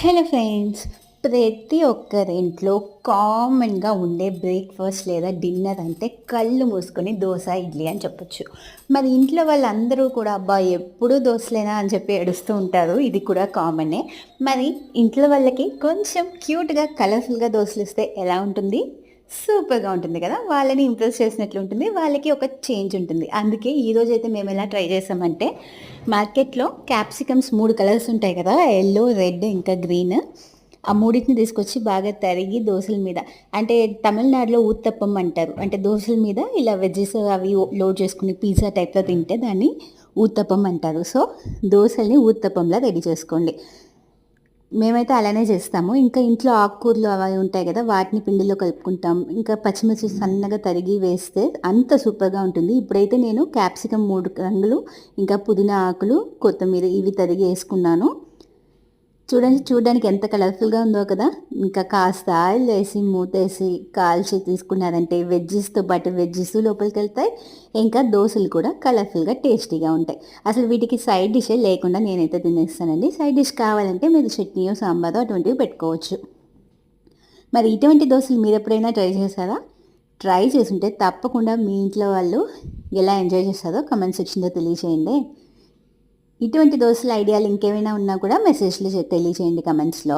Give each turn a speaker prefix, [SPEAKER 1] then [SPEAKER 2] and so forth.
[SPEAKER 1] Hello friends, ప్రతి ఒక్కరింట్లో కామన్గా ఉండే బ్రేక్ఫాస్ట్ లేదా డిన్నర్ అంటే కళ్ళు మూసుకొని దోశ ఇడ్లీ అని చెప్పొచ్చు. మరి ఇంట్లో వాళ్ళందరూ కూడా అబ్బా ఎప్పుడూ దోశలేనా అని చెప్పి ఏడుస్తూ ఉంటారు. ఇది కూడా కామనే. మరి ఇంట్లో వాళ్ళకి కొంచెం క్యూట్గా కలర్ఫుల్గా దోశలు ఇస్తే ఎలా ఉంటుంది? సూపర్గా ఉంటుంది కదా. వాళ్ళని ఇంప్రెస్ చేసినట్లు ఉంటుంది, వాళ్ళకి ఒక చేంజ్ ఉంటుంది. అందుకే ఈరోజైతే మేము ఎలా ట్రై చేసామంటే, మార్కెట్లో క్యాప్సికమ్స్ 3 కలర్స్ ఉంటాయి కదా, ఎల్లో, రెడ్ ఇంకా గ్రీన్. ఆ మూడింటిని తీసుకొచ్చి బాగా తరిగి దోసల మీద, అంటే తమిళనాడులో ఊత్తప్పం అంటారు. అంటే దోసల మీద ఇలా వెజ్జెస్ అవి లోడ్ చేసుకుని పిజ్జా టైప్లో తింటే దాన్ని ఊత్తప్పం అంటారు. సో దోసల్ని ఊత్తప్పంలా రెడీ చేసుకోండి. మేమైతే అలానే చేస్తాము. ఇంకా ఇంట్లో ఆకుకూరలు అవి ఉంటాయి కదా, వాటిని పిండిలో కలుపుకుంటాం. ఇంకా పచ్చిమిర్చి సన్నగా తరిగి వేస్తే అంత సూపర్గా ఉంటుంది. ఇప్పుడైతే నేను క్యాప్సికమ్ 3 రంగులు, ఇంకా పుదీనా ఆకులు, కొత్తిమీర ఇవి తరిగి వేసుకున్నాను. చూడండి, చూడడానికి ఎంత కలర్ఫుల్గా ఉందో కదా. ఇంకా కాస్త ఆయిల్ వేసి మూతేసి కాల్చి తీసుకున్నారంటే వెజ్జెస్తో పాటు వెజ్జెస్ లోపలికి వెళ్తాయి, ఇంకా దోశలు కూడా కలర్ఫుల్గా టేస్టీగా ఉంటాయి. అసలు వీటికి సైడ్ డిషే లేకుండా నేనైతే తినేస్తానండి. సైడ్ డిష్ కావాలంటే మీరు చట్నీయో సాంబారో అటువంటివి పెట్టుకోవచ్చు. మరి ఇటువంటి దోశలు మీరు ఎప్పుడైనా ట్రై చేశారా? ట్రై చేసుంటే తప్పకుండా మీ ఇంట్లో వాళ్ళు ఎలా ఎంజాయ్ చేస్తారో కమెంట్ సెక్షన్లో తెలియచేయండి. ఇటువంటి దోశల ఐడియాలు ఇంకేమైనా ఉన్నా కూడా మెసేజ్లో తెలియచేయండి కమెంట్స్లో.